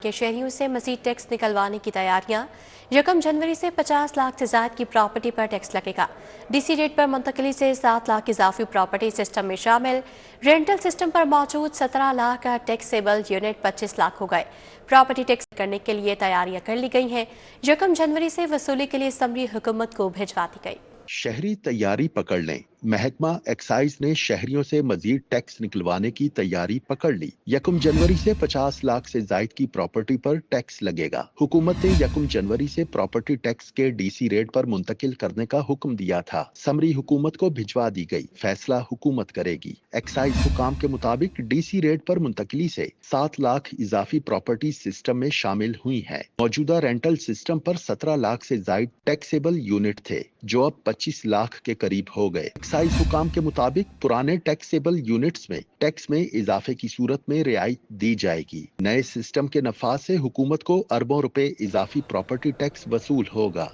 के शहरियों से मजीद टैक्स निकलवाने की तैयारियां। 1 जनवरी से 50 लाख से ज्यादा की प्रॉपर्टी पर टैक्स लगेगा। डीसी रेट पर मुंतकली से 7 लाख इजाफी प्रॉपर्टी सिस्टम में शामिल। रेंटल सिस्टम पर मौजूद 17 लाख का टैक्सेबल यूनिट 25 लाख हो गए। प्रॉपर्टी टैक्स करने के लिए तैयारियां कर ली गई हैं। 1 जनवरी से वसूली के लिए समरी हुकूमत को भिजवा दी गई। शहरी तैयारी पकड़ लें। महकमा एक्साइज ने शहरियों से मजीद टैक्स निकलवाने की तैयारी पकड़ ली। 1 जनवरी से 50 लाख से जायद की प्रॉपर्टी पर टैक्स लगेगा। हुकूमत ने 1 जनवरी से प्रॉपर्टी टैक्स के डीसी रेट पर मुंतकिल करने का हुक्म दिया था। समरी हुकूमत को भिजवा दी गई। फैसला हुकूमत करेगी। एक्साइज हुकाम के मुताबिक डीसी रेट पर मुंतकिली से 7 लाख इजाफी प्रॉपर्टी सिस्टम में शामिल हुई है। मौजूदा रेंटल सिस्टम पर 17 लाख से जायद टैक्सेबल यूनिट थे, जो अब 25 लाख के करीब हो गए। एक्साइज हुकाम के मुताबिक पुराने टैक्सेबल यूनिट्स में टैक्स में इजाफे की सूरत में रियायत दी जाएगी। नए सिस्टम के नफाज से हुकूमत को अरबों रुपए इजाफी प्रॉपर्टी टैक्स वसूल होगा।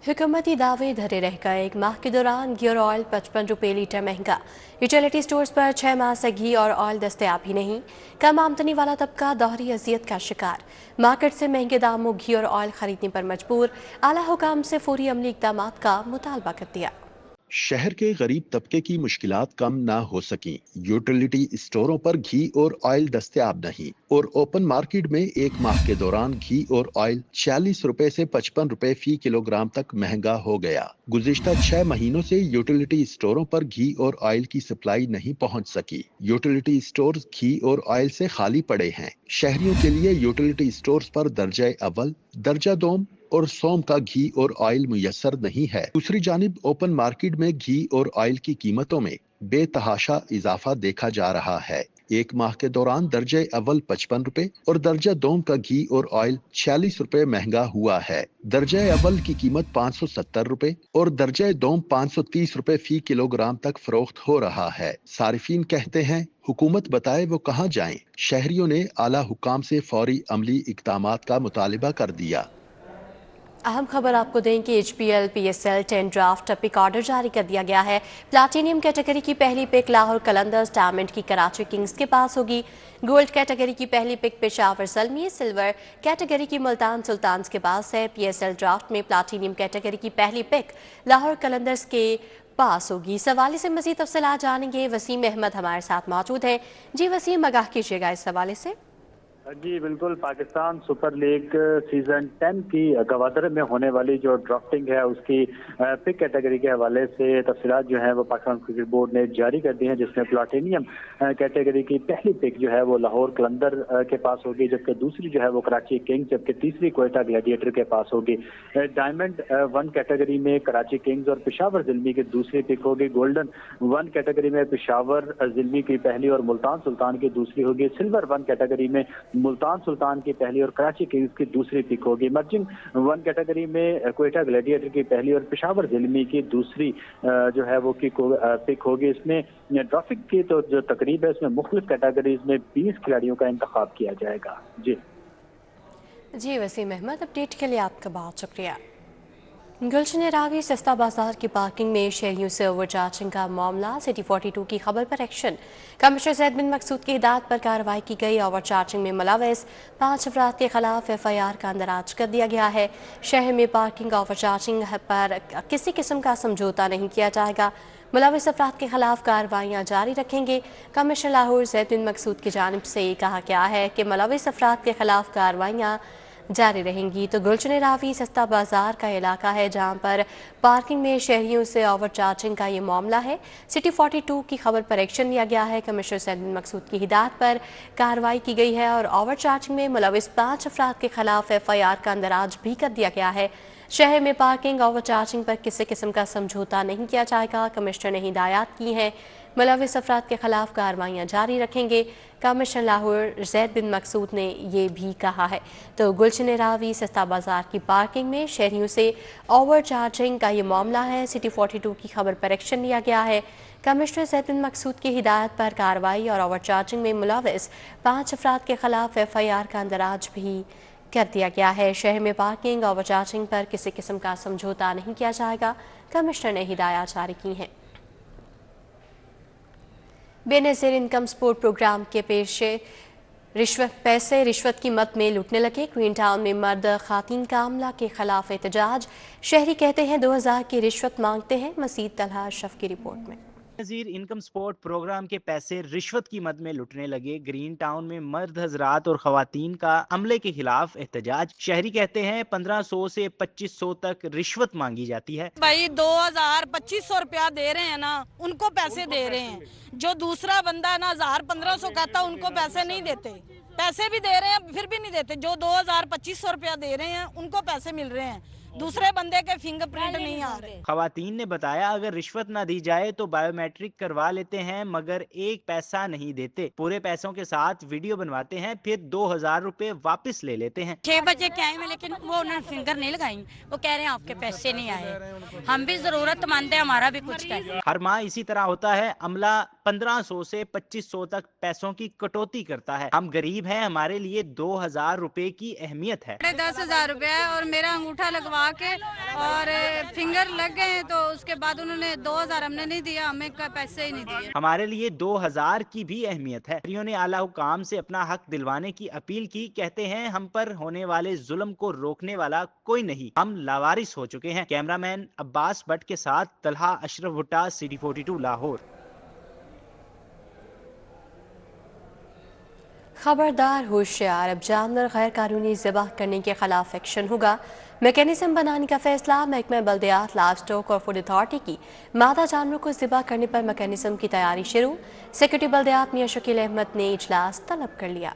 हुकूमती दावे धरे रह गए। 1 माह के दौरान घी और ऑयल 55 रुपये लीटर महंगा। यूटिलिटी स्टोर्स पर 6 माह से घी और ऑयल दस्तयाब ही नहीं। कम आमदनी वाला तबका दोहरी अजियत का शिकार। मार्केट से महंगे दामों घी और ऑयल खरीदने पर मजबूर। आला हुकाम से फौरी अमली इकदाम का मुतालबा कर दिया। शहर के गरीब तबके की मुश्किलात कम ना हो सकी। यूटिलिटी स्टोरों पर घी और ऑयल दस्तयाब नहीं और ओपन मार्केट में 1 माह के दौरान घी और ऑयल 46 रुपए से 55 रुपए फी किलोग्राम तक महंगा हो गया। गुज़िश्ता 6 महीनों से यूटिलिटी स्टोरों पर घी और ऑयल की सप्लाई नहीं पहुंच सकी। यूटिलिटी स्टोर्स घी और ऑयल से खाली पड़े हैं। शहरियों के लिए यूटिलिटी स्टोर्स पर दर्जा अव्वल, दर्जा दोम और सोम का घी और ऑयल मुयस्सर नहीं है। दूसरी जानिब ओपन मार्केट में घी और ऑयल की कीमतों में बेतहाशा इजाफा देखा जा रहा है। 1 माह के दौरान दर्जे अव्वल 55 रुपए और दर्जा दोम का घी और ऑयल 46 रुपए महंगा हुआ है। दर्जा अव्वल की कीमत 570 रुपए और दर्जा दोम 530 रुपए फी किलोग्राम तक फरोख्त हो रहा है। सारिफीन कहते हैं हुकूमत बताए वो कहाँ जाएं। शहरियों ने आला हुकाम से फौरी अमली इक़दामात का मुतालिबा कर दिया। अहम खबर आपको दें कि HPL PSL 10 draft pick order जारी कर दिया गया है। प्लाटिनियम कैटेगरी की पहली पिक लाहौर कलंदर्स, डायमंड की कराची किंग्स के पास होगी। गोल्ड कैटेगरी की पहली pick Peshawar Zalmi, silver category की मुल्तान सुल्तान्स के पास है। PSL ड्राफ्ट में प्लाटिनियम कैटेगरी की पहली पिक लाहौर कलंदर्स के पास होगी। इस हवाले से मजीद तफसीलात जानेंगे। वसीम अहमद हमारे साथ मौजूद है। जी वसीम, आगाह कीजिएगा इस हवाले से। जी बिल्कुल, पाकिस्तान सुपर लीग सीजन 10 की गवादर में होने वाली जो ड्राफ्टिंग है उसकी पिक कैटेगरी के हवाले से तफसीलात जो है वो पाकिस्तान क्रिकेट बोर्ड ने जारी कर दी हैं, जिसमें प्लाटिनियम कैटेगरी की पहली पिक जो है वो लाहौर कलंदर के पास होगी, जबकि दूसरी जो है वो कराची किंग्स, जबकि तीसरी कोयटा ग्लैडिएटर के पास होगी। डायमंड 1 कैटेगरी में कराची किंग्स और पेशावर ज़िल्मी की दूसरी पिक होगी। गोल्डन 1 कैटेगरी में पेशावर ज़िल्मी की पहली और मुल्तान सुल्तान की दूसरी होगी। सिल्वर 1 कैटेगरी में मुल्तान सुल्तान की पहली और कराची किंग्स की दूसरी पिक होगी। मर्जिंग 1 कैटेगरी में कोयटा ग्लैडिएटर की पहली और पेशावर ज़िल्मी की दूसरी जो है वो पिक होगी। इसमें ड्राफ्टिंग की तो जो तकरीब है इसमें मुख्तलिफ कैटेगरीज में 20 खिलाड़ियों का इंतखाब किया जाएगा। जी वसीम अहमद, अपडेट के लिए आपका बहुत शुक्रिया। गुलशन रावी सस्ता बाजार की पार्किंग में शहरियों से ओवरचार्जिंग का मामला। सिटी 42 की खबर पर एक्शन। कमिश्नर ज़ैद बिन मकसूद की हिदायत पर कार्रवाई की गई। ओवरचार्जिंग में मुलव्वस 5 अफराद के खिलाफ FIR का अंदराज कर दिया गया है। शहर में पार्किंग ओवरचार्जिंग पर किसी किस्म का समझौता नहीं किया जाएगा। मुलव्वस अफराद के खिलाफ कार्रवाइयाँ जारी रखेंगे। कमिश्नर लाहौर ज़ैद बिन मकसूद की जानिब से कहा गया है कि मुलव्वस अफराद के खिलाफ कार्रवाइयाँ जारी रहेंगी। तो गुलशन रावी सस्ता बाजार का इलाका है जहां पर पार्किंग में शहरियों से ओवरचार्जिंग का ये मामला है। सिटी 42 की खबर पर एक्शन लिया गया है। कमिश्नर ज़ैद बिन मकसूद की हिदायत पर कार्रवाई की गई है और ओवरचार्जिंग में मुलव्वस 5 अफराद के खिलाफ FIR का अंदराज भी कर दिया गया है। शहर में पार्किंग ओवरचार्जिंग पर किसी किस्म का समझौता नहीं किया जाएगा। कमिश्नर ने हिदायत की है, मुलव्वस अफराद के खिलाफ कार्रवाइयाँ जारी रखेंगे। कमिश्नर लाहौर ज़ैद बिन मकसूद ने ये भी कहा है। तो गुलशन रावी सस्ता बाजार की पार्किंग में शहरियों से ओवरचार्जिंग का ये मामला है। सिटी 42 की खबर पर एक्शन लिया गया है। कमिश्नर ज़ैद बिन मकसूद की हिदायत पर कार्रवाई और ओवरचार्जिंग में मुलव्वस 5 अफराद के खिलाफ FIR का अंदराज भी कर दिया गया है। शहर में पार्किंग ओवरचार्जिंग पर किसी किस्म का समझौता नहीं किया जाएगा। कमिश्नर ने हिदायत जारी की हैं। बेनज़ीर इनकम सपोर्ट प्रोग्राम के पेशे पैसे रिश्वत की मद में लूटने लगे। ग्रीन टाउन में मर्द खातिन का अमला के खिलाफ एहतजाज। शहरी कहते हैं 2000 की रिश्वत मांगते हैं। मजीद तलहा अशरफ की रिपोर्ट में। नज़ीर इनकम सपोर्ट प्रोग्राम के पैसे रिश्वत की मद में लुटने लगे। ग्रीन टाउन में मर्द हजरात और खवातीन का अमले के खिलाफ एहतजाज। शहरी कहते हैं 1500 से 2500 तक रिश्वत मांगी जाती है। भाई 2000 2500 रुपया दे रहे हैं ना, उनको पैसे दे रहे हैं। जो दूसरा बंदा ना 1000-1500 कहता उनको पैसे नहीं देते। पैसे भी दे रहे हैं फिर भी नहीं देते। जो 2000 2500 रुपया दे रहे हैं उनको पैसे मिल रहे हैं, दूसरे बंदे के फिंगरप्रिंट नहीं आ रहे। खवातीन ने बताया अगर रिश्वत ना दी जाए तो बायोमेट्रिक करवा लेते हैं मगर एक पैसा नहीं देते। पूरे पैसों के साथ वीडियो बनवाते हैं फिर 2000 रुपए वापस ले लेते हैं। 6 बजे के आए लेकिन वो उन्होंने फिंगर नहीं लगाई। वो कह रहे हैं आपके पैसे नहीं आए। हम भी जरूरतमंद है, हमारा भी कुछ करें। हर माह इसी तरह होता है। अमला 1500 से 2500 तक पैसों की कटौती करता है। हम गरीब हैं, हमारे लिए 2000 रुपए की अहमियत है। 10,000 रुपया और मेरा अंगूठा लगवा के और फिंगर लग गए, तो उसके बाद उन्होंने 2000 हमने नहीं दिया, हमें पैसे ही नहीं दिए। हमारे लिए 2000 की भी अहमियत है। शहरियों ने आला हुकाम से अपना हक दिलवाने की अपील की। कहते हैं हम पर होने वाले जुल्म को रोकने वाला कोई नहीं, हम लावारिस हो चुके हैं। कैमरामैन अब्बास भट्ट के साथ तलहा अशरफ भुट्टा, सिटी 42 लाहौर। खबरदार होशियार, अब जानवर गैर कानूनी ज़िबाह करने के खिलाफ एक्शन होगा। मैकेनिज्म बनाने का फैसला। महकमा बल्दियात, लाइव स्टॉक और फूड अथॉरिटी की मादा जानवरों को ज़िबाह करने पर मैकेनिज्म की तैयारी शुरू। सेक्रेटरी बल्दियात मियां शकील अहमद ने इजलास तलब कर लिया।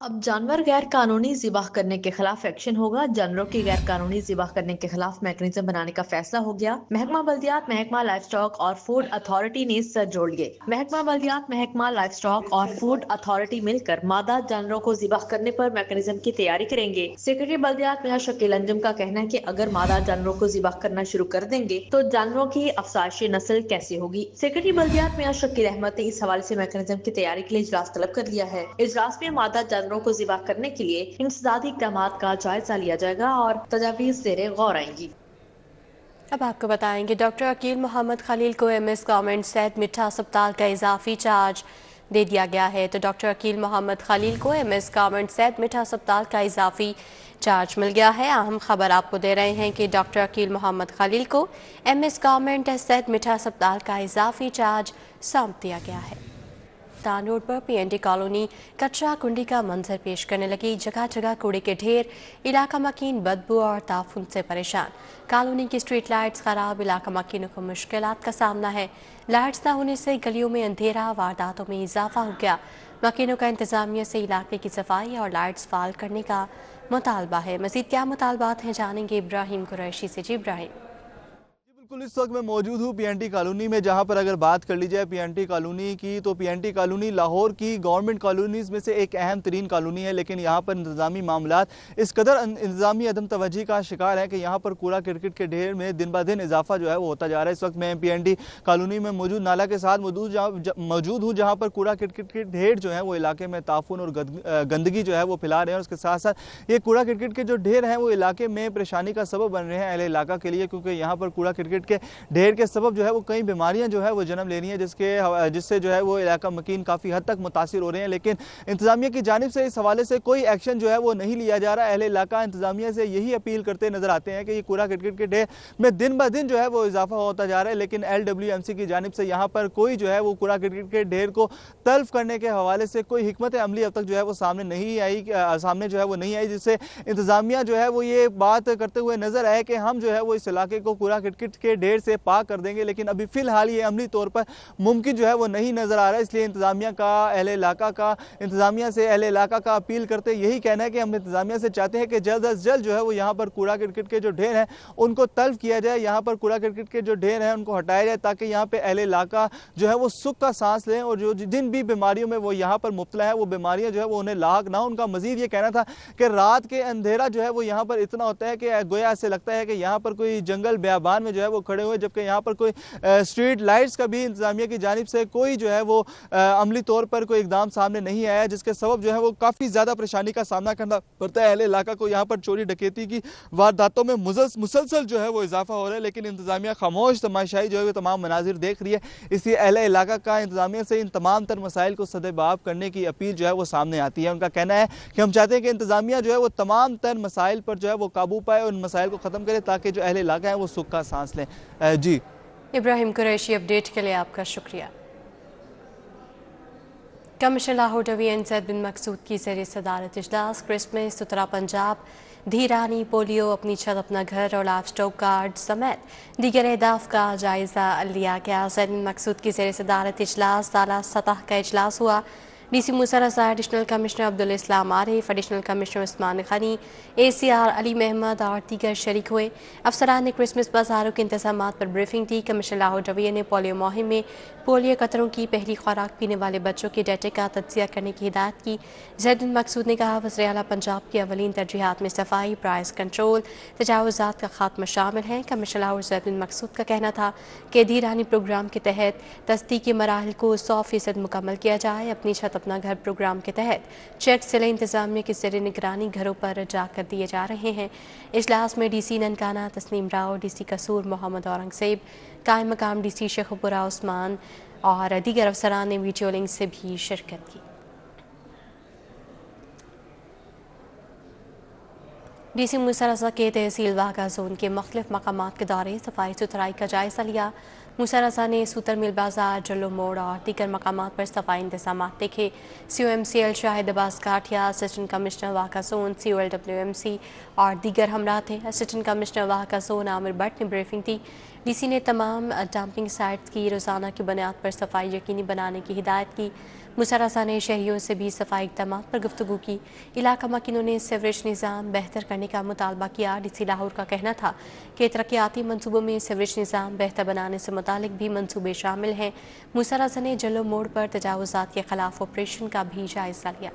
अब जानवर गैर कानूनी ज़िबाह करने के खिलाफ एक्शन होगा। जानवरों की गैर कानूनी ज़िबाह करने के खिलाफ मैकेनिज्म बनाने का फैसला हो गया। महकमा बल्दियात, महकमा लाइव स्टॉक और फूड अथॉरिटी ने सर जोड़ लिए। महकमा बल्दियात, महकमा लाइव स्टॉक और फूड अथॉरिटी मिलकर मादा जानवरों को ज़िबाह करने पर मैकेनिज्म की तैयारी करेंगे। सेक्रेटरी बल्दियात मियां शकील अंजुम का कहना है कि अगर मादा जानवरों को ज़िबाह करना शुरू कर देंगे तो जानवरों की अफसाइशी नस्ल कैसे होगी। सेक्रेटरी बल्दियात मियां शकील अहमद ने इस हवाले से मैकेनिज्म की तैयारी के लिए इजलास तलब कर लिया है। इजलास में मादा जानवरों को ज़िबाह करने के लिए इंसदादी इक़दामात का जायजा लिया जाएगा और तजावीज़ ज़ेरे गौर आएंगी। अब आपको बताएंगे डॉक्टर अकील मोहम्मद खलील को एमएस गवर्नमेंट सैयद मिठा अस्पताल का इजाफी चार्ज दे दिया गया है। तो डॉक्टर अकील मोहम्मद खलील को एमएस गवर्नमेंट सैयद मिठा अस्पताल का इजाफी चार्ज मिल गया है। अहम खबर आपको दे रहे हैं कि डॉक्टर अकील मोहम्मद खलील को एमएस गवर्नमेंट सैयद मिठा अस्पताल का इजाफी चार्ज सौंप दिया गया है। तान रोड पर पीएनडी कॉलोनी कचरा कुंडी का मंजर पेश करने लगी। जगह जगह कूड़े के ढेर, इलाका मकीन बदबू और ताफुन से परेशान। कॉलोनी की स्ट्रीट लाइट्स खराब, इलाका मकीनों को मुश्किलात का सामना है। लाइट्स न होने से गलियों में अंधेरा, वारदातों में इजाफा हो गया। मकीनों का इंतजामिया से इलाके की सफाई और लाइट्स फाल करने का मुतालबा है। मजीद क्या मुतालबात हैं जानेंगे इब्राहिम कुरैशी से। जी इब्राहिम। बिल्कुल, इस वक्त मैं मौजूद हूँ पीएनटी कॉलोनी में, जहाँ पर अगर बात कर ली जाए पीएनटी कॉलोनी की तो पीएनटी कॉलोनी लाहौर की गवर्नमेंट कॉलोनीज़ में से एक अहम तरीन कॉलोनी है। लेकिन यहाँ पर इंतज़ामी मामलात इस कदर इंतज़ामी अदम तवज्जी का शिकार है कि यहाँ पर कूड़ा करकट के ढेर में दिन ब दिन इजाफा जो है वो होता जा रहा है। इस वक्त मैं पीएनटी कॉलोनी में मौजूद नाला के साथ मौजूद हूँ, जहाँ पर कूड़ा करकट के ढेर जो है वो इलाके में ताफुन और गंदगी जो है वो फैला रहे हैं। और उसके साथ साथ ये कूड़ा करकट के जो ढेर हैं वो इलाके में परेशानी का सबब बन रहे हैं अहले इलाका के लिए, क्योंकि यहाँ पर कूड़ा करकट के ढेर के सबब जो है वो कई बीमारियां जो है वो जन्म ले रही हैं, जिससे जो है वो इलाका मकीन काफ़ी हद तक मुतासिर हो रहे हैं। लेकिन इंतजामिया की जानिब से इस हवाले से कोई एक्शन जो है वो नहीं लिया जा रहा है। अहले इलाका इंतजामिया से यही अपील करते नजर आते हैं कि ये कूड़ा करकट के ढेर में दिन ब दिन जो है वो इजाफा होता जा रहा है। लेकिन LWMC की जानिब से यहाँ पर कोई जो है वो कूड़ा करकट के ढेर को तल्फ करने के हवाले से कोई हिकमत अमली अब तक जो है वो सामने जो है वो नहीं आई, जिससे इंतजामिया जो है वो ये बात करते हुए नजर आए कि हम जो है वो इस इलाके को कूड़ा करकट के ढेर से पाक कर देंगे। लेकिन अभी फिलहाल ये अमली तौर पर मुमकिन जो है वो नहीं नजर आ रहा है। इसलिए इंतजामिया से अहले इलाका का अपील करते यही कहना है कि हम इंतजामिया से चाहते हैं कि जल्द अज जल्द जो है वो यहाँ पर कूड़ा करकट के जो ढेर हैं उनको तल्फ किया जाए। यहाँ पर कूड़ा करकट के जो ढेर हैं उनको हटाया जाए ताकि यहाँ पे अहले इलाका जो है वो सुख का सांस लें और जो जिन भी बीमारियों में वो यहाँ पर मुब्तला है वो बीमारियाँ जो है वो उन्हें लाक ना हो। उनका मजीद ये कहना था कि रात के अंधेरा जो है वो यहाँ पर इतना होता है कि गोया ऐसे लगता है कि यहाँ पर कोई जंगल बियाबान में जो है वो वो खड़े हुए, जबकि यहाँ पर कोई स्ट्रीट लाइट्स का भी इंतजामिया की जानिब से कोई जो है वो अमली तौर पर कोई इकदाम सामने नहीं आया, जिसके सबब जो है वो काफ़ी ज़्यादा परेशानी का सामना करना पड़ता है अहले इलाका को। यहाँ पर चोरी डकैती की वारदातों में मुसलसल जो है वो इजाफा हो रहा है, लेकिन इंतजामिया खामोश तमाशाई जो है वो तमाम मनाजिर देख रही है। इसलिए अहले इलाका का इंतजामिया से इन तमाम तर मसाइल को सदेबाब करने की अपील जो है वो सामने आती है। उनका कहना है कि हम चाहते हैं कि इंतजामिया जो है वो तमाम तर मसाइल पर जो है वो काबू पाए और उन मसाइल को ख़त्म करे, ताकि जो अहले इलाका है वो सुख का सांस लें। जी इब्राहिम कुरैशी, अपडेट के लिए आपका शुक्रिया। कमिश्नर लाहौर डिवीजन सैयद बिन मकसूद की ज़ेर सदारत इजलास क्रिसमस, उत्तरा पंजाब, धीरानी, पोलियो, अपनी छत अपना घर और लाइफ स्टॉक कार्ड समेत दीगर अहदाफ का जायज़ा लिया गया। सैयद बिन मकसूद की ज़ेर सदारत इजलास ताला सतह का इजलास हुआ। DC मूसा रज़ा, एडिशनल कमिश्नर अब्दुल इस्लाम आरिफ, एडिशनल कमिश्नर उस्मान खनी, ACR अली महमद और दीगर शरीक हुए। अफसरान ने क्रिसमस बाजारों के इंतजामात पर ब्रीफिंग दी। कमिश्नर लाहौर डिवीजन ने पोलियो मुहिम में पोलियो कतरों की पहली खुराक पीने वाले बच्चों के डेटे का तज्जिया करने की हिदायत की। ज़ैद बिन मकसूद ने कहा, वज़ीर आला पंजाब की अवलीन तरजीहात में सफाई, प्राइस कंट्रोल, तजावुज़ात का खात्मा शामिल हैं। कमिश्नर लाहौर ज़ैद बिन मकसूद का कहना था कि धीरानी प्रोग्राम के तहत तस्दीकी मराहल को 100% मुकम्मल किया जाए। अपनी छत अपना घर प्रोग्राम के तहत चेक सिले इंतजामिया की ज़ेर निगरानी घरों पर जाकर दिए जा रहे हैं। इजलास में DC ननकाना तस्नीम राव, DC कसूर मोहम्मद औरंगजेब, कायम मकाम DC शेखपुरा उस्मान और दीगर अफसरान ने वीडियो लिंक से भी शिरकत की। DC मूसा रज़ा के तहसील वाघा जोन के मुख्तलिफ मकामात के दौरे सफाई सुथराई का जायज़ा लिया। मूसा रज़ा ने सूतर मिल बाजार, जल्लो मोड़ और दीगर मकामात पर सफाई इंतजामात देखे। COMCL Shahid Abbas Kathia, assistant commissioner Wagah zone, COLWMC और दीगर हमरा थे। Assistant commissioner Wagah zone Amir Bhatt ने ब्रीफिंग दी। DC ने तमाम डंपिंग साइट्स की रोज़ाना की बुनियाद पर सफाई यकीनी बनाने की हिदायत की। मूसा रज़ा ने शहरियों से भी सफाई इक़दामात पर गुफ्तगू की। इलाका मकीनों ने सीवरेज निज़ाम बेहतर करने का मुतालबा किया। DC लाहौर का कहना था कि तरक्याती मनसूबों में सीवरेज निज़ाम बेहतर बनाने से मुतालिक भी मनसूबे शामिल हैं। मूसा रज़ा ने जल्लो मोड़ पर तजावुज़ात के खिलाफ ऑपरेशन का भी जायज़ा लिया।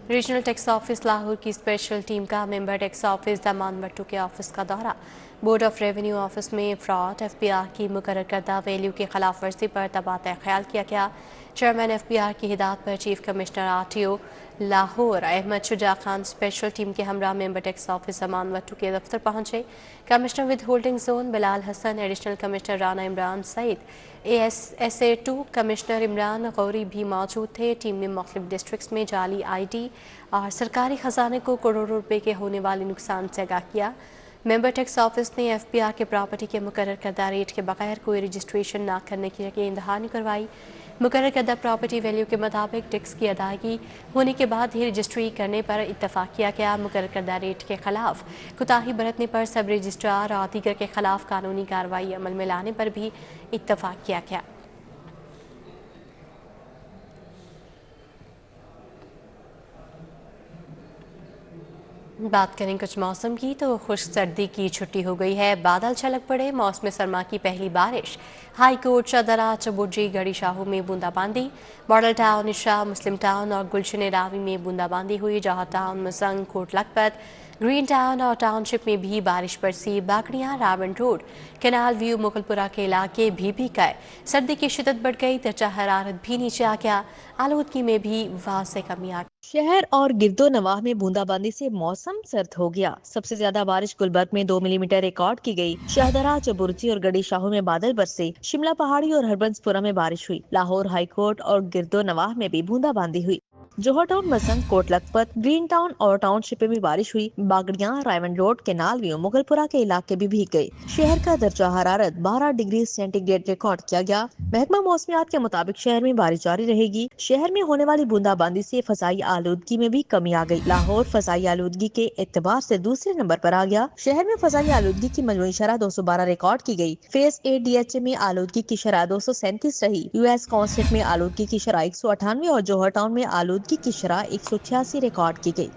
रीजनल टैक्स ऑफिस लाहौर की स्पेशल टीम का मेंबर टैक्स ऑफिस दमान भट्टू के ऑफिस का दौरा। बोर्ड ऑफ रेवेन्यू ऑफिस में फ्रॉड, FPR की मुकर्रर करदा वैल्यू की खिलाफ वर्जी पर तबादला ख्याल किया गया। चेयरमैन FPR की हिदायत पर chief commissioner RTO Lahore Ahmad Shuja Khan special team के हमरा मेंबर टैक्स ऑफिस दमान भट्टू के दफ्तर पहुंचे। Commissioner withholding zone Bilal Hasan, additional commissioner Rana Imran Saeed, ASA2 commissioner Imran Ghauri भी मौजूद थे। टीम ने मुख्तलिफ डिस्ट्रिक्ट्स में जाली ID और सरकारी खजाने को करोड़ों रुपए के होने वाले नुकसान से आगाह किया। मेंबर टैक्स ऑफिस ने FPR के प्रॉपर्टी के मुकर्रर करदा रेट के बगैर कोई रजिस्ट्रेशन न करने की यकीन दहानी करवाई। मुकर्रर करदा प्रॉपर्टी वैल्यू के मुताबिक टैक्स की अदायगी होने के बाद ही रजिस्ट्री करने पर इत्तफाक किया गया। मुकर्रर करदा रेट के खिलाफ कोताही बरतने पर सब रजिस्ट्रार और दीगर के खिलाफ कानूनी कार्रवाई अमल में लाने पर भी इत्तफाक किया गया। बात करें कुछ मौसम की तो खुश्क सर्दी की छुट्टी हो गई है। बादल छलक पड़े, मौसम सरमा की पहली बारिश। हाई कोर्ट, चदरा, चबुर्जी, गढ़ी शाहू में बूंदाबांदी। मॉडल टाउन, इशा, मुस्लिम टाउन और गुलशन रावी में बूंदाबांदी हुई। Johar town, Mozang, Kot Lakhpat, green town और टाउनशिप में भी बारिश बरसी। Bagrian, Raiwind road, canal view, Mughalpura के इलाके भी गए। सर्दी की शिद्दत बढ़ गई, दर्जा हरारत भी नीचे आ गया। आलूदगी में भी वाज़ेह कमी आ गई। शहर और गिरदो नवाह में बूंदाबांदी से मौसम सर्द हो गया। सबसे ज्यादा बारिश गुलबर्ग में 2 मिलीमीटर रिकॉर्ड की गई। शाहदरा, चबुर्जी और गढ़ी शाहू में बादल बरसे। शिमला पहाड़ी और हरबंसपुरा में बारिश हुई। लाहौर हाईकोर्ट और गिरदो नवाह में भी बूंदाबांदी हुई। Johar town, Mozang, Kot Lakhpat, green town और टाउनशिप में भी बारिश हुई। Bagrian, Raiwind road, canal view, Mughalpura के इलाके भी भीग गए। शहर का दर्जा हरारत 12 डिग्री सेंटीग्रेड रिकॉर्ड किया गया। महकमा मौसमियात के मुताबिक शहर में बारिश जारी रहेगी। शहर में होने वाली बूंदाबांदी से फसाई आलूदगी में भी कमी आ गई। लाहौर फसाई आलूदगी के एतबार से दूसरे नंबर पर आ गया। शहर में फसाई आलूदगी की मजमूई शरह 212 रिकॉर्ड की गई। फेज A DHA में आलूदगी की शरह 237 रही। US काउंसिल में आलूदगी की शरह 198 और जौहर टाउन में आलूदगी की शरह 186 रिकॉर्ड की गई।